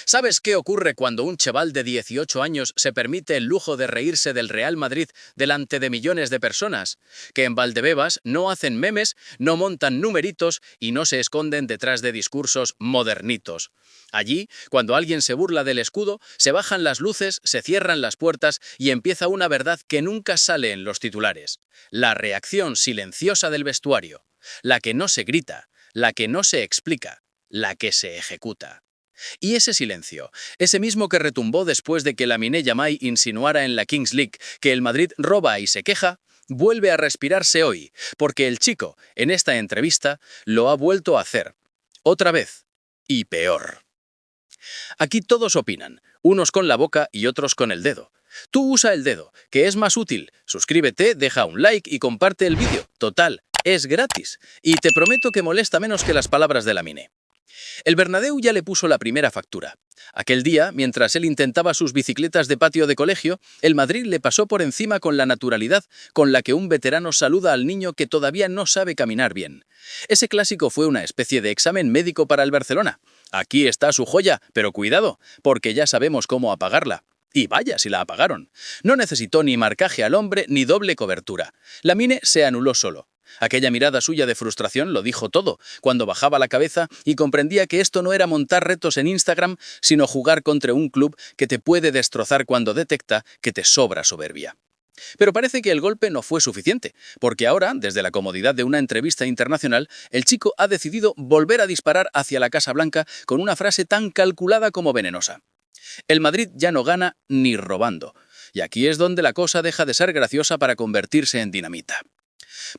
¿Sabes qué ocurre cuando un chaval de 18 años se permite el lujo de reírse del Real Madrid delante de millones de personas? Que en Valdebebas no hacen memes, no montan numeritos y no se esconden detrás de discursos modernitos. Allí, cuando alguien se burla del escudo, se bajan las luces, se cierran las puertas y empieza una verdad que nunca sale en los titulares. La reacción silenciosa del vestuario. La que no se grita, la que no se explica, la que se ejecuta. Y ese silencio, ese mismo que retumbó después de que Lamine Yamal insinuara en la Kings League que el Madrid roba y se queja, vuelve a respirarse hoy, porque el chico, en esta entrevista, lo ha vuelto a hacer. Otra vez. Y peor. Aquí todos opinan, unos con la boca y otros con el dedo. Tú usa el dedo, que es más útil. Suscríbete, deja un like y comparte el vídeo. Total, es gratis. Y te prometo que molesta menos que las palabras de Lamine. El Bernabéu ya le puso la primera factura. Aquel día, mientras él intentaba sus bicicletas de patio de colegio, el Madrid le pasó por encima con la naturalidad con la que un veterano saluda al niño que todavía no sabe caminar bien. Ese clásico fue una especie de examen médico para el Barcelona. Aquí está su joya, pero cuidado, porque ya sabemos cómo apagarla. Y vaya si la apagaron. No necesitó ni marcaje al hombre ni doble cobertura. Lamine se anuló solo. Aquella mirada suya de frustración lo dijo todo, cuando bajaba la cabeza y comprendía que esto no era montar retos en Instagram, sino jugar contra un club que te puede destrozar cuando detecta que te sobra soberbia. Pero parece que el golpe no fue suficiente, porque ahora, desde la comodidad de una entrevista internacional, el chico ha decidido volver a disparar hacia la Casa Blanca con una frase tan calculada como venenosa. El Madrid ya no gana ni robando, y aquí es donde la cosa deja de ser graciosa para convertirse en dinamita.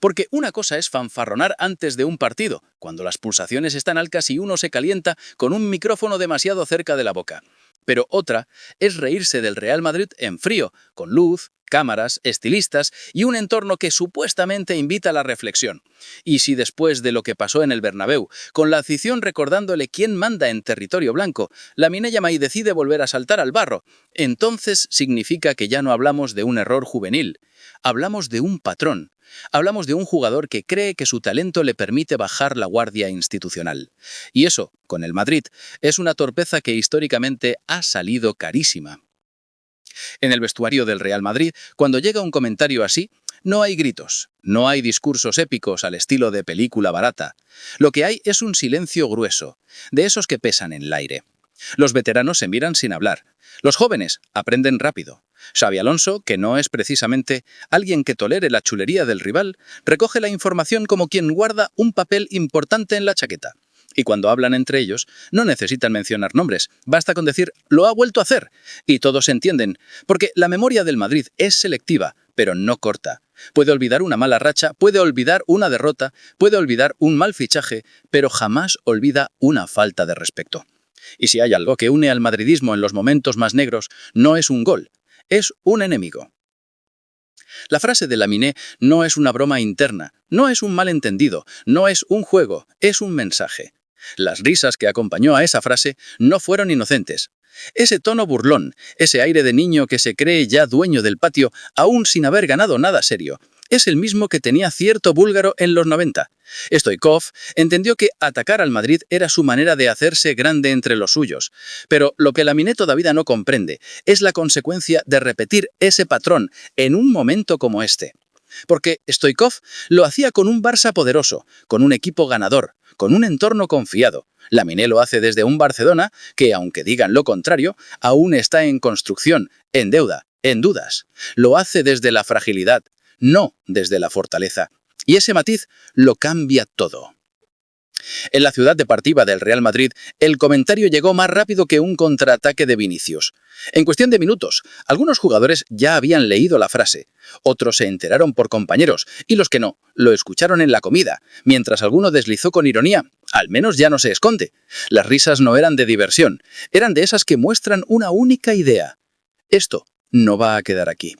Porque una cosa es fanfarronar antes de un partido, cuando las pulsaciones están altas y uno se calienta con un micrófono demasiado cerca de la boca. Pero otra es reírse del Real Madrid en frío, con luz, cámaras, estilistas y un entorno que supuestamente invita a la reflexión. Y si después de lo que pasó en el Bernabéu, con la afición recordándole quién manda en territorio blanco, Lamine Yamal decide volver a saltar al barro, entonces significa que ya no hablamos de un error juvenil, hablamos de un patrón. Hablamos de un jugador que cree que su talento le permite bajar la guardia institucional. Y eso, con el Madrid, es una torpeza que históricamente ha salido carísima. En el vestuario del Real Madrid, cuando llega un comentario así, no hay gritos, no hay discursos épicos al estilo de película barata. Lo que hay es un silencio grueso, de esos que pesan en el aire. Los veteranos se miran sin hablar. Los jóvenes aprenden rápido. Xabi Alonso, que no es precisamente alguien que tolere la chulería del rival, recoge la información como quien guarda un papel importante en la chaqueta. Y cuando hablan entre ellos, no necesitan mencionar nombres, basta con decir «lo ha vuelto a hacer» y todos entienden, porque la memoria del Madrid es selectiva, pero no corta. Puede olvidar una mala racha, puede olvidar una derrota, puede olvidar un mal fichaje, pero jamás olvida una falta de respeto. Y si hay algo que une al madridismo en los momentos más negros, no es un gol, es un enemigo. La frase de Lamine no es una broma interna, no es un malentendido, no es un juego, es un mensaje. Las risas que acompañó a esa frase no fueron inocentes. Ese tono burlón, ese aire de niño que se cree ya dueño del patio, aún sin haber ganado nada serio, es el mismo que tenía cierto búlgaro en los 90. Stoichkov entendió que atacar al Madrid era su manera de hacerse grande entre los suyos, pero lo que Lamine todavía no comprende es la consecuencia de repetir ese patrón en un momento como este. Porque Stoichkov lo hacía con un Barça poderoso, con un equipo ganador, con un entorno confiado. Lamine lo hace desde un Barcelona que, aunque digan lo contrario, aún está en construcción, en deuda, en dudas. Lo hace desde la fragilidad, no desde la fortaleza. Y ese matiz lo cambia todo. En la ciudad deportiva del Real Madrid, el comentario llegó más rápido que un contraataque de Vinicius. En cuestión de minutos, algunos jugadores ya habían leído la frase, otros se enteraron por compañeros, y los que no, lo escucharon en la comida, mientras alguno deslizó con ironía, al menos ya no se esconde. Las risas no eran de diversión, eran de esas que muestran una única idea. Esto no va a quedar aquí.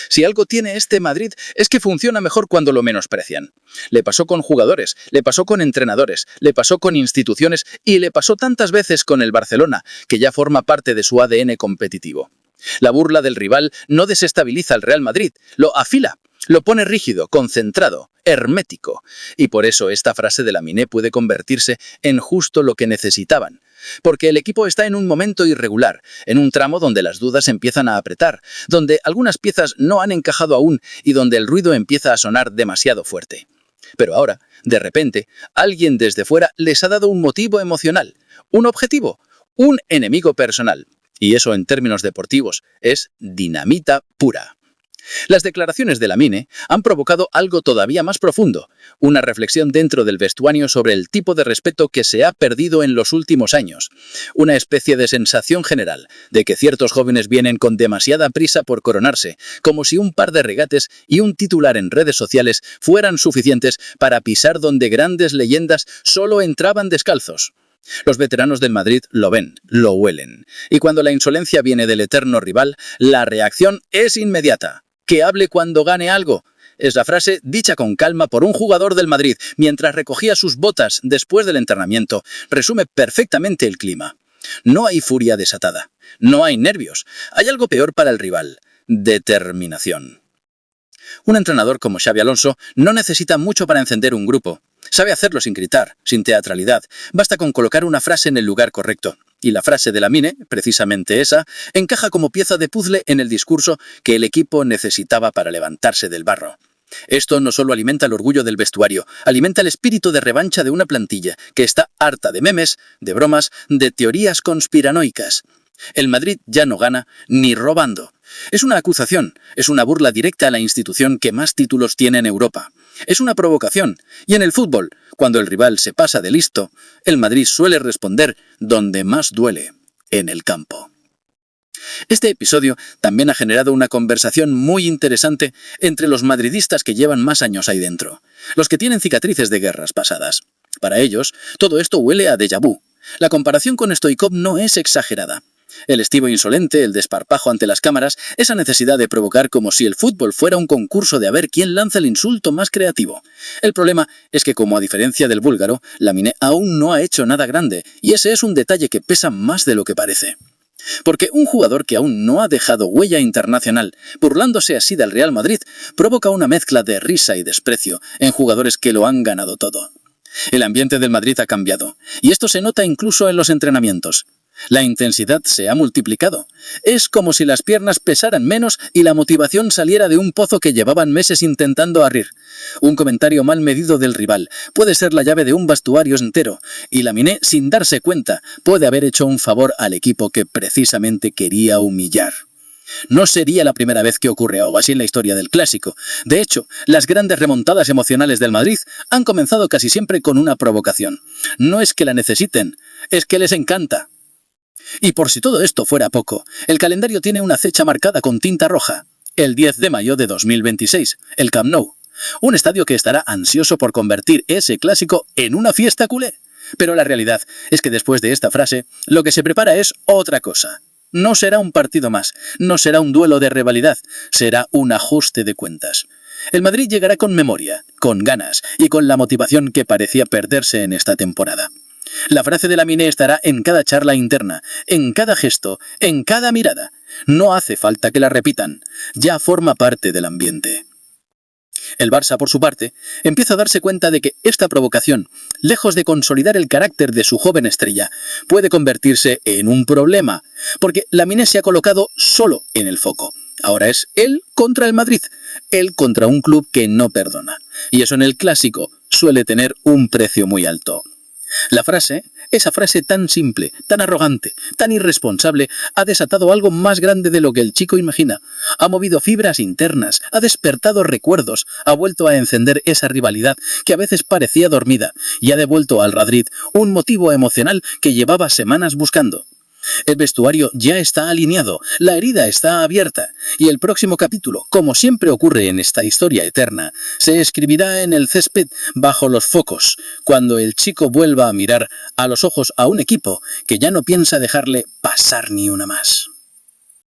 Si algo tiene este Madrid es que funciona mejor cuando lo menosprecian. Le pasó con jugadores, le pasó con entrenadores, le pasó con instituciones y le pasó tantas veces con el Barcelona, que ya forma parte de su ADN competitivo. La burla del rival no desestabiliza al Real Madrid, lo afila, lo pone rígido, concentrado, hermético. Y por eso esta frase de Lamine puede convertirse en justo lo que necesitaban. porque el equipo está en un momento irregular, en un tramo donde las dudas empiezan a apretar, donde algunas piezas no han encajado aún y donde el ruido empieza a sonar demasiado fuerte. Pero ahora, de repente, alguien desde fuera les ha dado un motivo emocional, un objetivo, un enemigo personal. Y eso en términos deportivos es dinamita pura. Las declaraciones de Lamine han provocado algo todavía más profundo, una reflexión dentro del vestuario sobre el tipo de respeto que se ha perdido en los últimos años, una especie de sensación general de que ciertos jóvenes vienen con demasiada prisa por coronarse, como si un par de regates y un titular en redes sociales fueran suficientes para pisar donde grandes leyendas solo entraban descalzos. Los veteranos del Madrid lo ven, lo huelen, y cuando la insolencia viene del eterno rival, la reacción es inmediata. Que hable cuando gane algo. Es la frase dicha con calma por un jugador del Madrid mientras recogía sus botas después del entrenamiento. Resume perfectamente el clima. No hay furia desatada. No hay nervios. Hay algo peor para el rival. Determinación. Un entrenador como Xabi Alonso no necesita mucho para encender un grupo. Sabe hacerlo sin gritar, sin teatralidad. Basta con colocar una frase en el lugar correcto. Y la frase de Lamine, precisamente esa, encaja como pieza de puzzle en el discurso que el equipo necesitaba para levantarse del barro. Esto no solo alimenta el orgullo del vestuario, alimenta el espíritu de revancha de una plantilla que está harta de memes, de bromas, de teorías conspiranoicas. El Madrid ya no gana ni robando. Es una acusación, es una burla directa a la institución que más títulos tiene en Europa. Es una provocación, y en el fútbol, cuando el rival se pasa de listo, el Madrid suele responder donde más duele, en el campo. Este episodio también ha generado una conversación muy interesante entre los madridistas que llevan más años ahí dentro, los que tienen cicatrices de guerras pasadas. Para ellos, todo esto huele a déjà vu. La comparación con Stoichkov no es exagerada. El estivo insolente, el desparpajo ante las cámaras, esa necesidad de provocar como si el fútbol fuera un concurso de a ver quién lanza el insulto más creativo. El problema es que, como a diferencia del búlgaro, Lamine aún no ha hecho nada grande, y ese es un detalle que pesa más de lo que parece. Porque un jugador que aún no ha dejado huella internacional, burlándose así del Real Madrid, provoca una mezcla de risa y desprecio en jugadores que lo han ganado todo. El ambiente del Madrid ha cambiado, y esto se nota incluso en los entrenamientos. La intensidad se ha multiplicado. Es como si las piernas pesaran menos y la motivación saliera de un pozo que llevaban meses intentando abrir. Un comentario mal medido del rival puede ser la llave de un vestuario entero, y Lamine, sin darse cuenta, puede haber hecho un favor al equipo que precisamente quería humillar. No sería la primera vez que ocurre algo así en la historia del clásico. De hecho, las grandes remontadas emocionales del Madrid han comenzado casi siempre con una provocación. No es que la necesiten, es que les encanta. Y por si todo esto fuera poco, el calendario tiene una fecha marcada con tinta roja, el 10 de mayo de 2026, el Camp Nou, un estadio que estará ansioso por convertir ese clásico en una fiesta culé. Pero la realidad es que después de esta frase, lo que se prepara es otra cosa. No será un partido más, no será un duelo de rivalidad, será un ajuste de cuentas. El Madrid llegará con memoria, con ganas y con la motivación que parecía perderse en esta temporada. La frase de Lamine estará en cada charla interna, en cada gesto, en cada mirada. No hace falta que la repitan, ya forma parte del ambiente. El Barça, por su parte, empieza a darse cuenta de que esta provocación, lejos de consolidar el carácter de su joven estrella, puede convertirse en un problema, porque Lamine se ha colocado solo en el foco. Ahora es él contra el Madrid, él contra un club que no perdona. Y eso en el clásico suele tener un precio muy alto. La frase, esa frase tan simple, tan arrogante, tan irresponsable, ha desatado algo más grande de lo que el chico imagina. Ha movido fibras internas, ha despertado recuerdos, ha vuelto a encender esa rivalidad que a veces parecía dormida y ha devuelto al Madrid un motivo emocional que llevaba semanas buscando. El vestuario ya está alineado, la herida está abierta, y el próximo capítulo, como siempre ocurre en esta historia eterna, se escribirá en el césped bajo los focos, cuando el chico vuelva a mirar a los ojos a un equipo que ya no piensa dejarle pasar ni una más.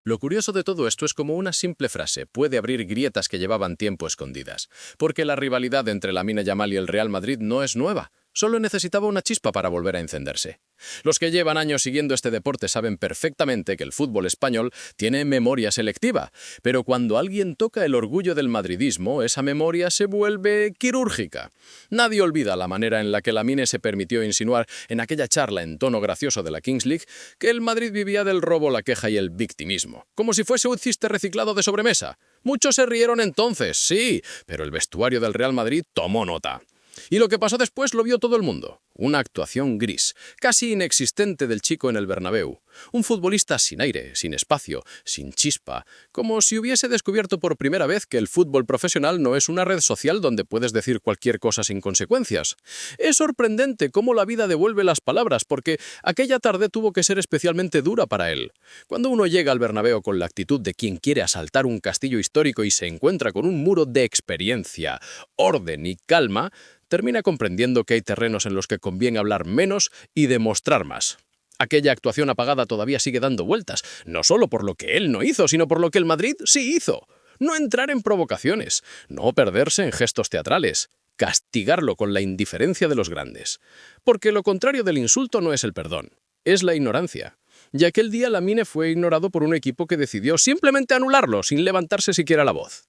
Lo curioso de todo esto es cómo una simple frase puede abrir grietas que llevaban tiempo escondidas, porque la rivalidad entre Lamine Yamal y el Real Madrid no es nueva, solo necesitaba una chispa para volver a encenderse. Los que llevan años siguiendo este deporte saben perfectamente que el fútbol español tiene memoria selectiva, pero cuando alguien toca el orgullo del madridismo, esa memoria se vuelve quirúrgica. Nadie olvida la manera en la que Lamine se permitió insinuar en aquella charla en tono gracioso de la Kings League que el Madrid vivía del robo, la queja y el victimismo, como si fuese un chiste reciclado de sobremesa. Muchos se rieron entonces, sí, pero el vestuario del Real Madrid tomó nota. Y lo que pasó después lo vio todo el mundo. Una actuación gris, casi inexistente del chico en el Bernabéu. Un futbolista sin aire, sin espacio, sin chispa, como si hubiese descubierto por primera vez que el fútbol profesional no es una red social donde puedes decir cualquier cosa sin consecuencias. Es sorprendente cómo la vida devuelve las palabras, porque aquella tarde tuvo que ser especialmente dura para él. Cuando uno llega al Bernabéu con la actitud de quien quiere asaltar un castillo histórico y se encuentra con un muro de experiencia, orden y calma, termina comprendiendo que hay terrenos en los que conviene hablar menos y demostrar más. Aquella actuación apagada todavía sigue dando vueltas, no solo por lo que él no hizo, sino por lo que el Madrid sí hizo. No entrar en provocaciones, no perderse en gestos teatrales, castigarlo con la indiferencia de los grandes. Porque lo contrario del insulto no es el perdón, es la ignorancia. Y aquel día Lamine fue ignorado por un equipo que decidió simplemente anularlo, sin levantarse siquiera la voz.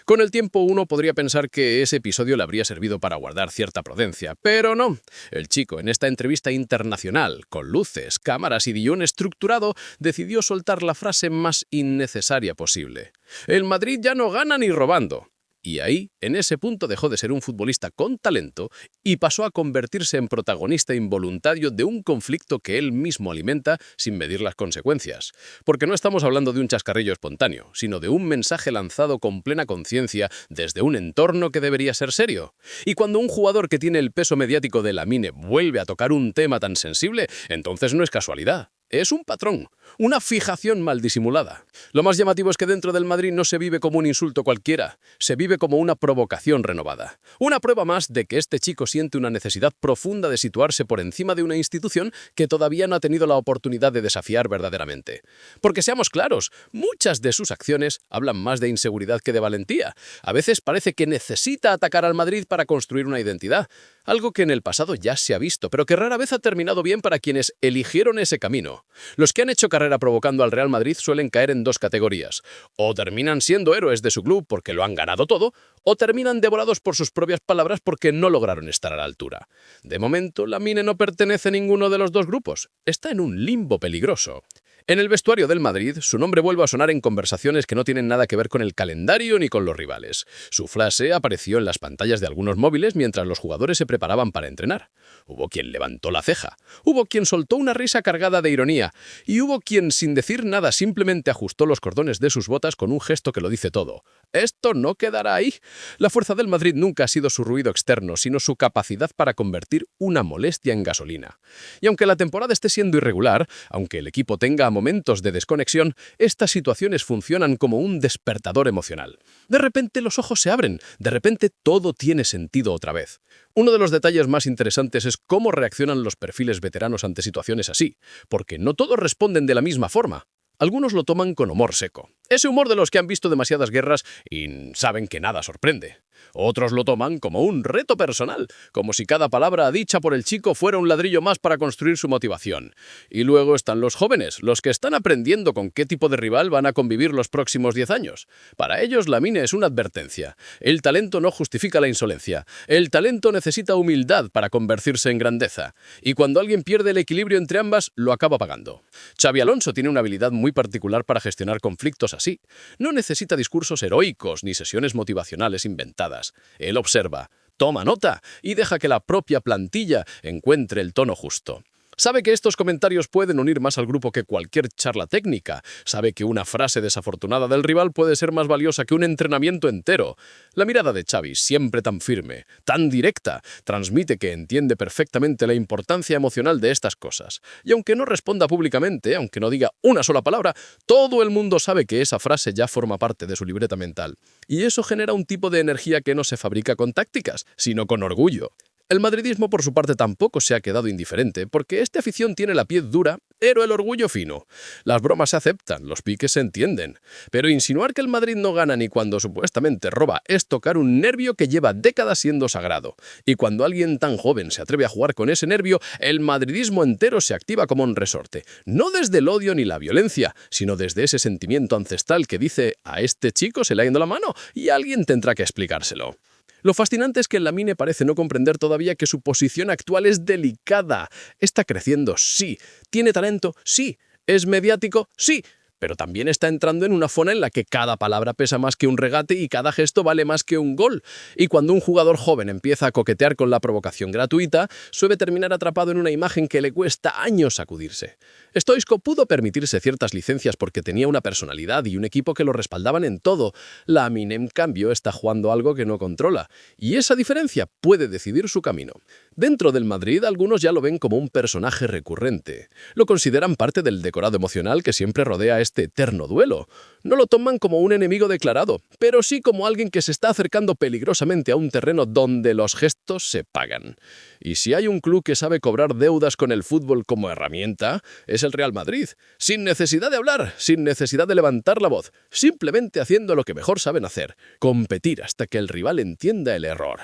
Con el tiempo uno podría pensar que ese episodio le habría servido para guardar cierta prudencia, pero no. El chico, en esta entrevista internacional, con luces, cámaras y guión estructurado, decidió soltar la frase más innecesaria posible. El Madrid ya no gana ni robando. Y ahí, en ese punto, dejó de ser un futbolista con talento y pasó a convertirse en protagonista involuntario de un conflicto que él mismo alimenta sin medir las consecuencias. Porque no estamos hablando de un chascarrillo espontáneo, sino de un mensaje lanzado con plena conciencia desde un entorno que debería ser serio. Y cuando un jugador que tiene el peso mediático de Lamine vuelve a tocar un tema tan sensible, entonces no es casualidad. Es un patrón, una fijación mal disimulada. Lo más llamativo es que dentro del Madrid no se vive como un insulto cualquiera, se vive como una provocación renovada. Una prueba más de que este chico siente una necesidad profunda de situarse por encima de una institución que todavía no ha tenido la oportunidad de desafiar verdaderamente. Porque seamos claros, muchas de sus acciones hablan más de inseguridad que de valentía. A veces parece que necesita atacar al Madrid para construir una identidad, algo que en el pasado ya se ha visto, pero que rara vez ha terminado bien para quienes eligieron ese camino. Los que han hecho carrera provocando al Real Madrid suelen caer en dos categorías. O terminan siendo héroes de su club porque lo han ganado todo, o terminan devorados por sus propias palabras porque no lograron estar a la altura. De momento, Lamine no pertenece a ninguno de los dos grupos. Está en un limbo peligroso. En el vestuario del Madrid, su nombre vuelve a sonar en conversaciones que no tienen nada que ver con el calendario ni con los rivales. Su frase apareció en las pantallas de algunos móviles mientras los jugadores se preparaban para entrenar. Hubo quien levantó la ceja, hubo quien soltó una risa cargada de ironía, y hubo quien, sin decir nada, simplemente ajustó los cordones de sus botas con un gesto que lo dice todo. Esto no quedará ahí. La fuerza del Madrid nunca ha sido su ruido externo, sino su capacidad para convertir una molestia en gasolina. Y aunque la temporada esté siendo irregular, aunque el equipo tenga momentos de desconexión, estas situaciones funcionan como un despertador emocional. De repente los ojos se abren, de repente todo tiene sentido otra vez. Uno de los detalles más interesantes es cómo reaccionan los perfiles veteranos ante situaciones así, porque no todos responden de la misma forma. Algunos lo toman con humor seco. Ese humor de los que han visto demasiadas guerras y saben que nada sorprende. Otros lo toman como un reto personal, como si cada palabra dicha por el chico fuera un ladrillo más para construir su motivación. Y luego están los jóvenes, los que están aprendiendo con qué tipo de rival van a convivir los próximos 10 años. Para ellos, Lamine es una advertencia. El talento no justifica la insolencia. El talento necesita humildad para convertirse en grandeza. Y cuando alguien pierde el equilibrio entre ambas, lo acaba pagando. Xabi Alonso tiene una habilidad muy particular para gestionar conflictos así. No necesita discursos heroicos ni sesiones motivacionales inventadas. Él observa, toma nota y deja que la propia plantilla encuentre el tono justo. Sabe que estos comentarios pueden unir más al grupo que cualquier charla técnica. Sabe que una frase desafortunada del rival puede ser más valiosa que un entrenamiento entero. La mirada de Xavi, siempre tan firme, tan directa, transmite que entiende perfectamente la importancia emocional de estas cosas. Y aunque no responda públicamente, aunque no diga una sola palabra, todo el mundo sabe que esa frase ya forma parte de su libreta mental. Y eso genera un tipo de energía que no se fabrica con tácticas, sino con orgullo. El madridismo, por su parte, tampoco se ha quedado indiferente, porque esta afición tiene la piel dura, pero el orgullo fino. Las bromas se aceptan, los piques se entienden. Pero insinuar que el Madrid no gana ni cuando supuestamente roba es tocar un nervio que lleva décadas siendo sagrado. Y cuando alguien tan joven se atreve a jugar con ese nervio, el madridismo entero se activa como un resorte. No desde el odio ni la violencia, sino desde ese sentimiento ancestral que dice a este chico se le ha ido la mano y alguien tendrá que explicárselo. Lo fascinante es que Lamine parece no comprender todavía que su posición actual es delicada. Está creciendo, sí. Tiene talento, sí. ¿Es mediático? Sí. Pero también está entrando en una zona en la que cada palabra pesa más que un regate y cada gesto vale más que un gol. Y cuando un jugador joven empieza a coquetear con la provocación gratuita, suele terminar atrapado en una imagen que le cuesta años sacudirse. Stoichkov pudo permitirse ciertas licencias porque tenía una personalidad y un equipo que lo respaldaban en todo. Lamine, en cambio, está jugando algo que no controla. Y esa diferencia puede decidir su camino. Dentro del Madrid, algunos ya lo ven como un personaje recurrente. Lo consideran parte del decorado emocional que siempre rodea este eterno duelo. No lo toman como un enemigo declarado, pero sí como alguien que se está acercando peligrosamente a un terreno donde los gestos se pagan. Y si hay un club que sabe cobrar deudas con el fútbol como herramienta, es el Real Madrid. Sin necesidad de hablar, sin necesidad de levantar la voz, simplemente haciendo lo que mejor saben hacer, competir hasta que el rival entienda el error.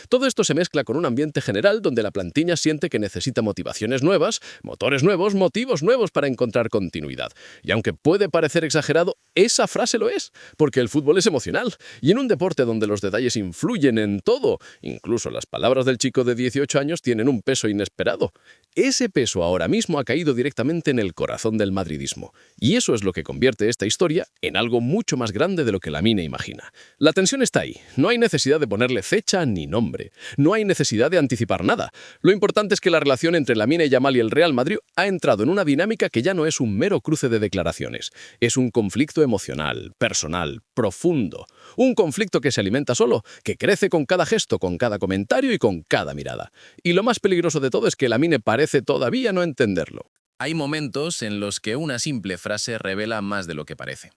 Todo esto se mezcla con un ambiente general donde la plantilla siente que necesita motivaciones nuevas, motores nuevos, motivos nuevos para encontrar continuidad. Y aunque puede parecer exagerado, esa frase lo es, porque el fútbol es emocional. Y en un deporte donde los detalles influyen en todo, incluso las palabras del chico de 18 años tienen un peso inesperado. Ese peso ahora mismo ha caído directamente en el corazón del madridismo. Y eso es lo que convierte esta historia en algo mucho más grande de lo que Lamine imagina. La tensión está ahí. No hay necesidad de ponerle fecha ni nombre. No hay necesidad de anticipar nada. Lo importante es que la relación entre Lamine Yamal y el Real Madrid ha entrado en una dinámica que ya no es un mero cruce de declaraciones. Es un conflicto emocional, personal, profundo. Un conflicto que se alimenta solo, que crece con cada gesto, con cada comentario y con cada mirada. Y lo más peligroso de todo es que Lamine parece todavía no entenderlo. Hay momentos en los que una simple frase revela más de lo que parece.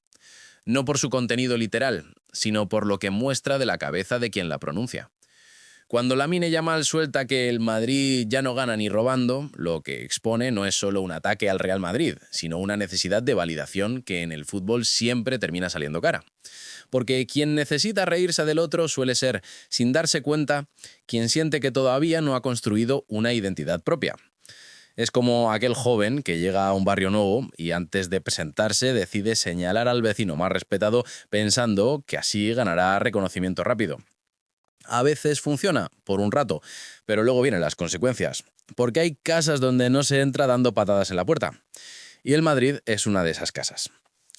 No por su contenido literal, sino por lo que muestra de la cabeza de quien la pronuncia. Cuando Lamine Yamal suelta que el Madrid ya no gana ni robando, lo que expone no es solo un ataque al Real Madrid, sino una necesidad de validación que en el fútbol siempre termina saliendo cara. Porque quien necesita reírse del otro suele ser, sin darse cuenta, quien siente que todavía no ha construido una identidad propia. Es como aquel joven que llega a un barrio nuevo y antes de presentarse decide señalar al vecino más respetado pensando que así ganará reconocimiento rápido. A veces funciona, por un rato, pero luego vienen las consecuencias, porque hay casas donde no se entra dando patadas en la puerta. Y el Madrid es una de esas casas.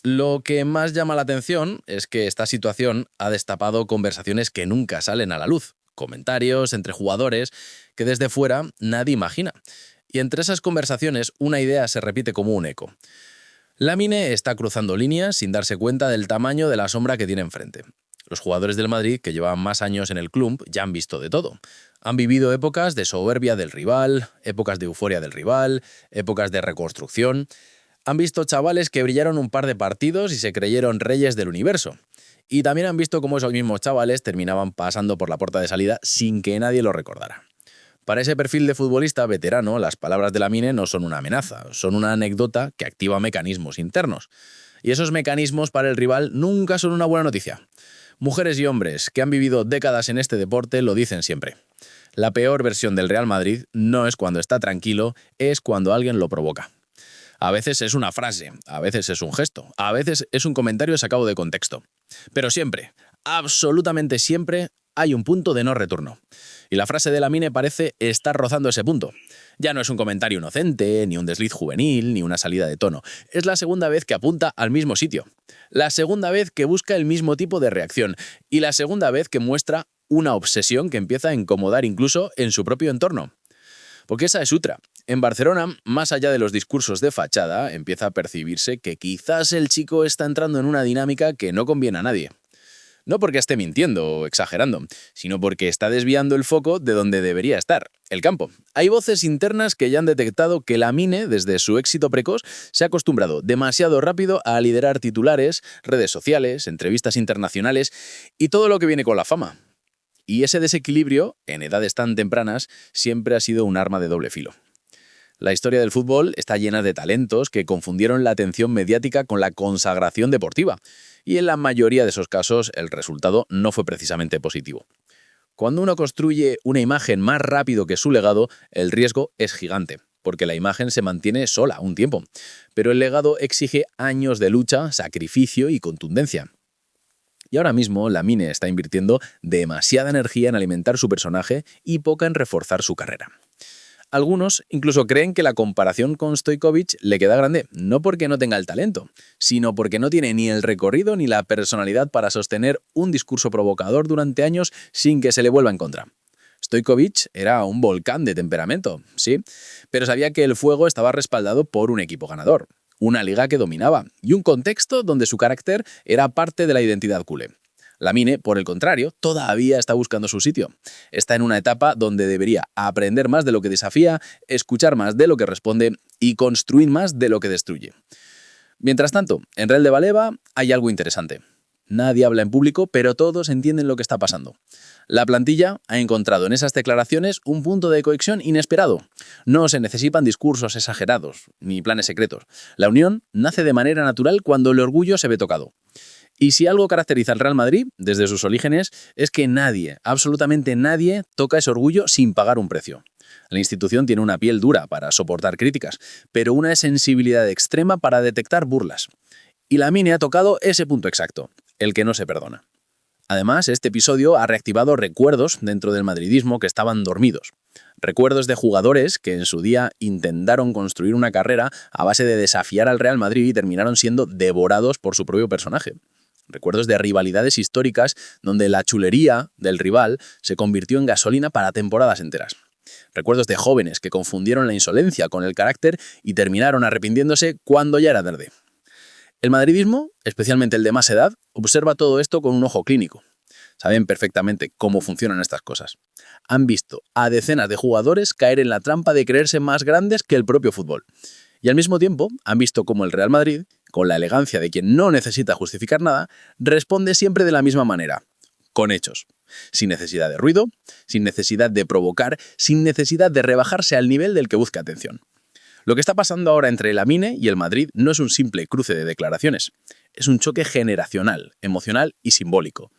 Lo que más llama la atención es que esta situación ha destapado conversaciones que nunca salen a la luz, comentarios entre jugadores que desde fuera nadie imagina. Y entre esas conversaciones una idea se repite como un eco. Lamine está cruzando líneas sin darse cuenta del tamaño de la sombra que tiene enfrente. Los jugadores del Madrid, que llevan más años en el club, ya han visto de todo. Han vivido épocas de soberbia del rival, épocas de euforia del rival, épocas de reconstrucción. Han visto chavales que brillaron un par de partidos y se creyeron reyes del universo. Y también han visto cómo esos mismos chavales terminaban pasando por la puerta de salida sin que nadie lo recordara. Para ese perfil de futbolista veterano, las palabras de Lamine no son una amenaza, son una anécdota que activa mecanismos internos. Y esos mecanismos para el rival nunca son una buena noticia. Mujeres y hombres que han vivido décadas en este deporte lo dicen siempre. La peor versión del Real Madrid no es cuando está tranquilo, es cuando alguien lo provoca. A veces es una frase, a veces es un gesto, a veces es un comentario sacado de contexto. Pero siempre, absolutamente siempre, hay un punto de no retorno. Y la frase de Lamine parece estar rozando ese punto. Ya no es un comentario inocente, ni un desliz juvenil, ni una salida de tono. Es la segunda vez que apunta al mismo sitio. La segunda vez que busca el mismo tipo de reacción. Y la segunda vez que muestra una obsesión que empieza a incomodar incluso en su propio entorno. Porque esa es otra. En Barcelona, más allá de los discursos de fachada, empieza a percibirse que quizás el chico está entrando en una dinámica que no conviene a nadie. No porque esté mintiendo o exagerando, sino porque está desviando el foco de donde debería estar, el campo. Hay voces internas que ya han detectado que Lamine, desde su éxito precoz, se ha acostumbrado demasiado rápido a liderar titulares, redes sociales, entrevistas internacionales y todo lo que viene con la fama. Y ese desequilibrio, en edades tan tempranas, siempre ha sido un arma de doble filo. La historia del fútbol está llena de talentos que confundieron la atención mediática con la consagración deportiva, y en la mayoría de esos casos el resultado no fue precisamente positivo. Cuando uno construye una imagen más rápido que su legado, el riesgo es gigante, porque la imagen se mantiene sola un tiempo, pero el legado exige años de lucha, sacrificio y contundencia. Y ahora mismo Lamine está invirtiendo demasiada energía en alimentar su personaje y poca en reforzar su carrera. Algunos incluso creen que la comparación con Stojkovic le queda grande, no porque no tenga el talento, sino porque no tiene ni el recorrido ni la personalidad para sostener un discurso provocador durante años sin que se le vuelva en contra. Stojkovic era un volcán de temperamento, sí, pero sabía que el fuego estaba respaldado por un equipo ganador, una liga que dominaba y un contexto donde su carácter era parte de la identidad culé. Lamine, por el contrario, todavía está buscando su sitio. Está en una etapa donde debería aprender más de lo que desafía, escuchar más de lo que responde y construir más de lo que destruye. Mientras tanto, en Real de Valeva hay algo interesante. Nadie habla en público, pero todos entienden lo que está pasando. La plantilla ha encontrado en esas declaraciones un punto de cohesión inesperado. No se necesitan discursos exagerados, ni planes secretos. La unión nace de manera natural cuando el orgullo se ve tocado. Y si algo caracteriza al Real Madrid, desde sus orígenes, es que nadie, absolutamente nadie, toca ese orgullo sin pagar un precio. La institución tiene una piel dura para soportar críticas, pero una sensibilidad extrema para detectar burlas. Y Lamine ha tocado ese punto exacto, el que no se perdona. Además, este episodio ha reactivado recuerdos dentro del madridismo que estaban dormidos. Recuerdos de jugadores que en su día intentaron construir una carrera a base de desafiar al Real Madrid y terminaron siendo devorados por su propio personaje. Recuerdos de rivalidades históricas donde la chulería del rival se convirtió en gasolina para temporadas enteras. Recuerdos de jóvenes que confundieron la insolencia con el carácter y terminaron arrepintiéndose cuando ya era tarde. El madridismo, especialmente el de más edad, observa todo esto con un ojo clínico. Saben perfectamente cómo funcionan estas cosas. Han visto a decenas de jugadores caer en la trampa de creerse más grandes que el propio fútbol. Y al mismo tiempo han visto cómo el Real Madrid, con la elegancia de quien no necesita justificar nada, responde siempre de la misma manera, con hechos. Sin necesidad de ruido, sin necesidad de provocar, sin necesidad de rebajarse al nivel del que busca atención. Lo que está pasando ahora entre Lamine y el Madrid no es un simple cruce de declaraciones, es un choque generacional, emocional y simbólico.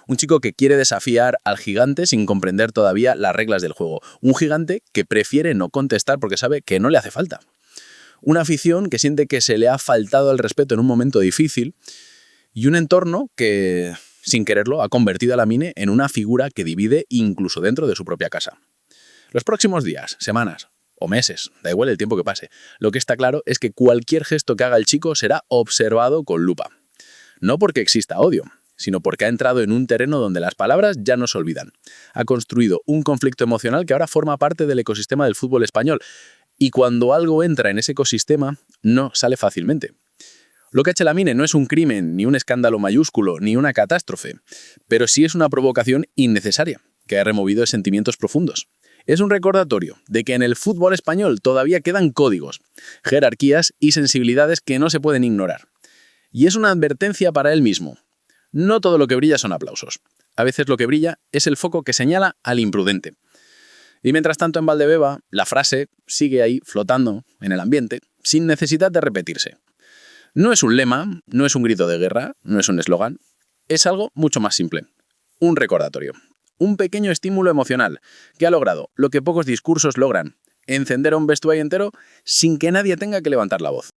Un chico que quiere desafiar al gigante sin comprender todavía las reglas del juego. Un gigante que prefiere no contestar porque sabe que no le hace falta. Una afición que siente que se le ha faltado el respeto en un momento difícil y un entorno que, sin quererlo, ha convertido a Lamine en una figura que divide incluso dentro de su propia casa. Los próximos días, semanas o meses, da igual el tiempo que pase, lo que está claro es que cualquier gesto que haga el chico será observado con lupa. No porque exista odio, sino porque ha entrado en un terreno donde las palabras ya no se olvidan. Ha construido un conflicto emocional que ahora forma parte del ecosistema del fútbol español. Y cuando algo entra en ese ecosistema, no sale fácilmente. Lo que ha hecho Lamine no es un crimen, ni un escándalo mayúsculo, ni una catástrofe, pero sí es una provocación innecesaria, que ha removido sentimientos profundos. Es un recordatorio de que en el fútbol español todavía quedan códigos, jerarquías y sensibilidades que no se pueden ignorar. Y es una advertencia para él mismo. No todo lo que brilla son aplausos. A veces lo que brilla es el foco que señala al imprudente. Y mientras tanto en Valdebeba, la frase sigue ahí flotando en el ambiente, sin necesidad de repetirse. No es un lema, no es un grito de guerra, no es un eslogan, es algo mucho más simple. Un recordatorio. Un pequeño estímulo emocional que ha logrado lo que pocos discursos logran, encender a un vestuario entero sin que nadie tenga que levantar la voz.